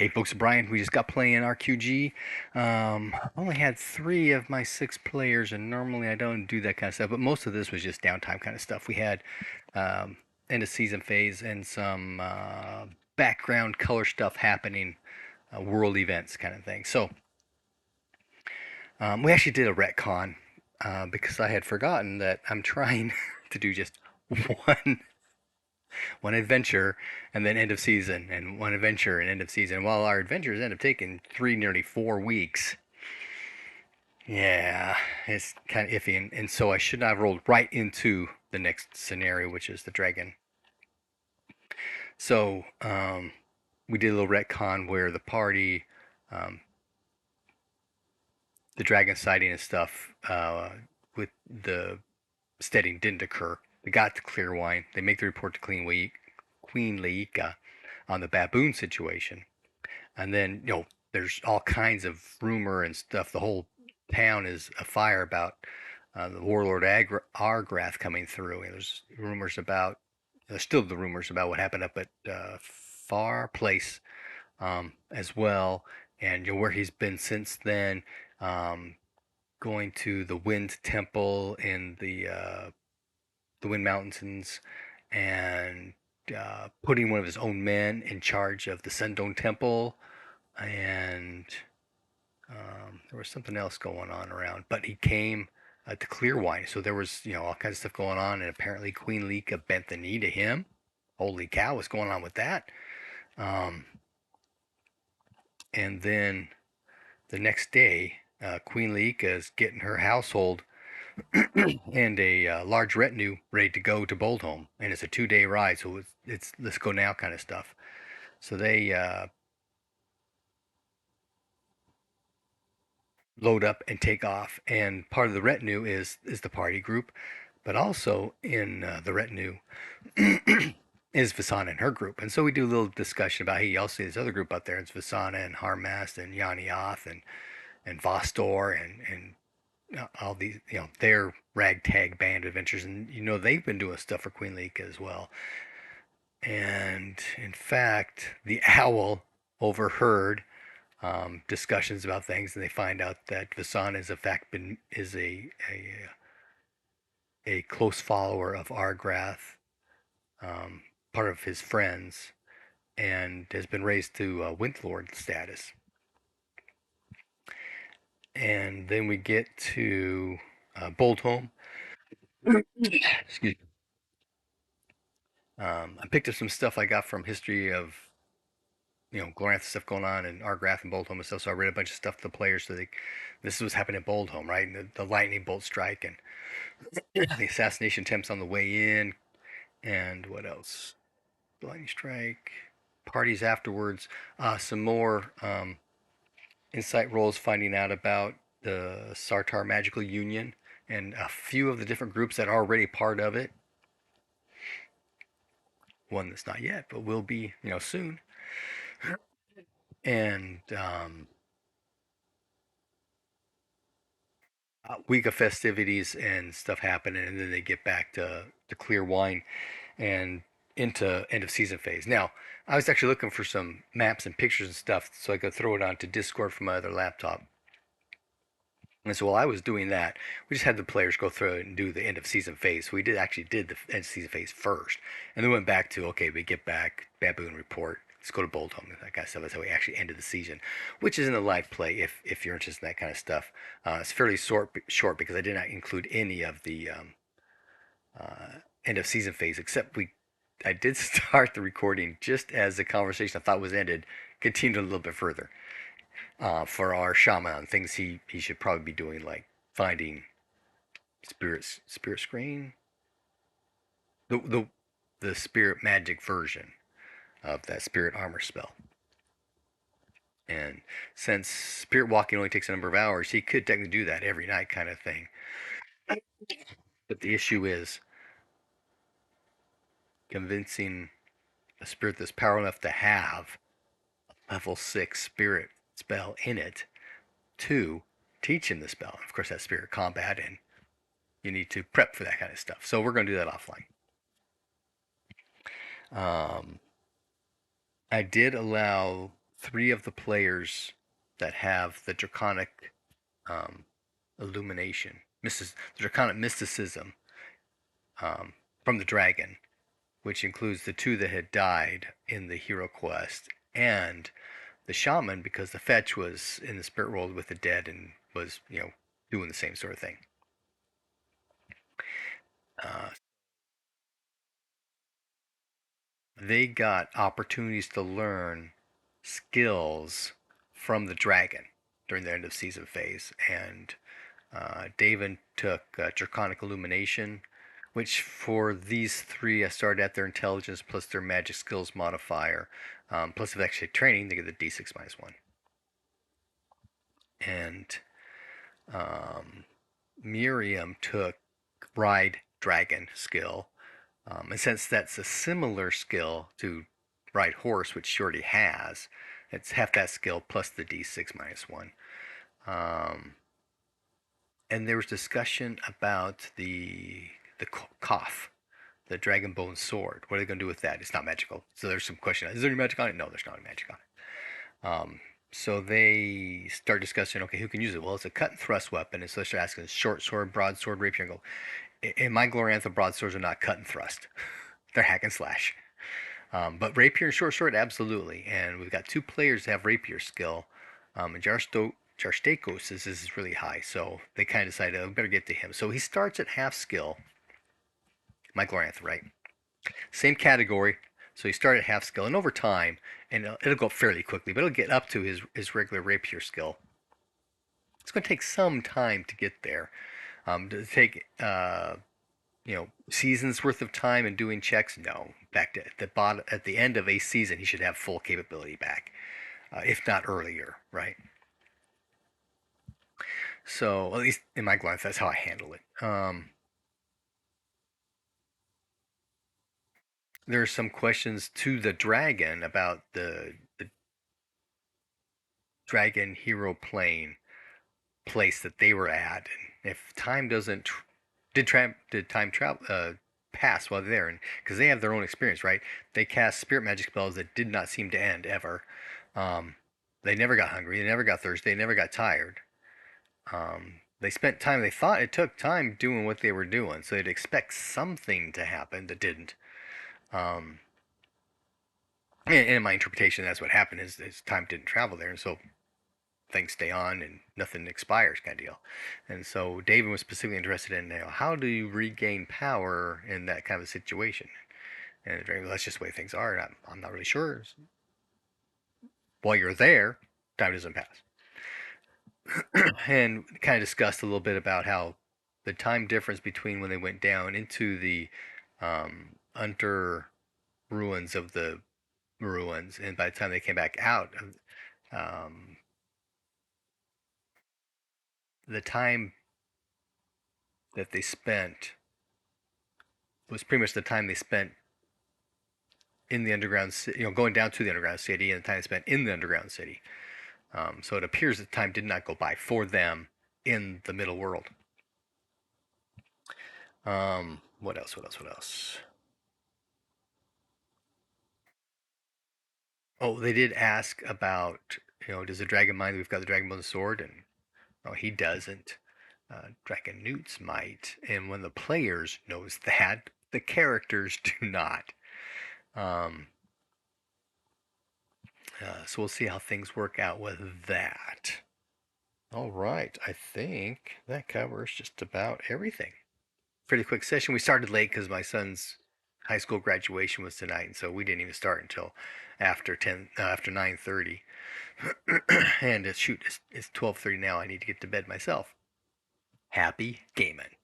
Hey folks, Brian. We just got playing RQG. Only had 3 of my 6 players, and normally I don't do that kind of stuff. But most of this was just downtime kind of stuff. We had um, end of season phase and some background color stuff happening, world events kind of thing. So we actually did a retcon because I had forgotten that I'm trying to do just one one adventure and then end of season, and one adventure and end of season. While our adventures end up taking 3, nearly 4 weeks. Yeah, it's kind of iffy, and so I should not have rolled right into the next scenario, which is the dragon. So we did a little retcon where the party, um, the dragon sighting and stuff with the steading didn't occur. They got to clear wine. They make the report to Queen Leika on the baboon situation. And then, there's all kinds of rumor and stuff. The whole town is afire about the warlord Argrath coming through. And there's still the rumors about what happened up at Far Place as well, and where he's been since then. Um, Going to the Wind Temple in the Wind Mountains, and putting one of his own men in charge of the Sundong Temple, and there was something else going on around. But he came to Clearwine, so there was all kinds of stuff going on, and apparently Queen Lika bent the knee to him. Holy cow, what's going on with that? Um, and then the next day, Queen Lika is getting her household and a large retinue ready to go to Boldholm, and it's a 2-day ride, so it's let's go now kind of stuff. So they load up and take off, and part of the retinue is the party group, but also in the retinue is Vasana and her group, and so we do a little discussion about, hey, you also see this other group out there. It's Vasana and Harmast and Yanioth and Vostor and all these, their ragtag band adventures, and they've been doing stuff for Queen Lika as well. And in fact, the owl overheard discussions about things, and they find out that Vasan is in fact been is a close follower of Argrath, um, part of his friends, and has been raised to Windlord status. And then we get to Boldholm. Excuse me. I picked up some stuff I got from history of Glorantha stuff going on, and Argrath and Boldholm and stuff. So I read a bunch of stuff to the players. This was happening at Boldholm, right? And the lightning bolt strike and the assassination attempts on the way in, and what else? The lightning strike, parties afterwards. Some more insight rolls finding out about the Sartar Magical Union and a few of the different groups that are already part of it. One that's not yet, but will be, soon. And week of festivities and stuff happening, and then they get back to clear wine and into end of season phase. Now, I was actually looking for some maps and pictures and stuff so I could throw it onto Discord from my other laptop. And so while I was doing that, we just had the players go through it and do the end of season phase. So we did the end of season phase first, and then went back to, okay, we get back baboon report. Let's go to Boldholm, that kind of stuff. That's how we actually ended the season, which is in the live play if you're interested in that kind of stuff. It's fairly short because I did not include any of the end of season phase, except I did start the recording just as the conversation I thought was ended, continued a little bit further for our shaman, things he should probably be doing, like finding spirit screen, the the spirit magic version of that spirit armor spell. And since spirit walking only takes a number of hours, he could technically do that every night, kind of thing. But the issue is convincing a spirit that's powerful enough to have a level 6 spirit spell in it to teach him the spell. Of course, that's spirit combat, and you need to prep for that kind of stuff. So we're going to do that offline. Um, I did allow 3 of the players that have the draconic um, illumination, the draconic mysticism um, from the dragon, which includes the 2 that had died in the hero quest, and the shaman, because the fetch was in the spirit world with the dead and was, doing the same sort of thing. Uh, they got opportunities to learn skills from the dragon during the end of season phase, and Daven took Draconic Illumination, which for these 3 I started at their intelligence plus their magic skills modifier, plus if actually training, they get the d6 minus 1. And um, Miriam took Ride Dragon skill, and since that's a similar skill to Ride Horse, which she already has, it's half that skill plus the d6 minus 1. Um, and there was discussion about the cough, the dragon bone sword. What are they going to do with that? It's not magical. So there's some question. Is there any magic on it? No, there's not any magic on it. So they start discussing, okay, who can use it? Well, it's a cut and thrust weapon. And so they start asking short sword, broadsword, rapier. And go, in my Glorantha, broadswords are not cut and thrust. They're hack and slash. But rapier and short sword, absolutely. And we've got 2 players that have rapier skill. And Jarstakos is really high. So they kind of decided, oh, we better get to him. So he starts at half skill. My Glorantha, right? Same category. So he started at half skill, and over time, and it'll go up fairly quickly, but it'll get up to his regular rapier skill. It's going to take some time to get there. To take seasons worth of time and doing checks. No, back to the bottom at the end of a season, he should have full capability back, if not earlier, right? So at least in my glance, that's how I handle it. There are some questions to the dragon about the dragon hero plane place that they were at, and if time doesn't did time travel pass while they're there, and because they have their own experience, right? They cast spirit magic spells that did not seem to end ever. Um, they never got hungry, they never got thirsty, they never got tired. They spent time. They thought it took time doing what they were doing, so they'd expect something to happen that didn't. Um, and in my interpretation, that's what happened. Is time didn't travel there, and so things stay on and nothing expires, kind of deal. And so David was specifically interested in, how do you regain power in that kind of a situation? And that's just the way things are. And I'm not really sure. While you're there, time doesn't pass. And kind of discussed a little bit about how the time difference between when they went down into the under ruins of the ruins and by the time they came back out, um, the time that they spent was pretty much the time they spent in the underground, going down to the underground city, and the time spent in the underground city. So it appears that time did not go by for them in the middle world. What else? What else? What else? Oh, they did ask about, does the dragon mind that we've got the dragon bone sword? And no, he doesn't. Dragon Newts might, and when the players knows that, the characters do not. Um, so we'll see how things work out with that. All right, I think that covers just about everything. Pretty quick session. We started late because my son's high school graduation was tonight, and so we didn't even start until after 9:30. And shoot, it's 12:30 now. I need to get to bed myself. Happy gaming.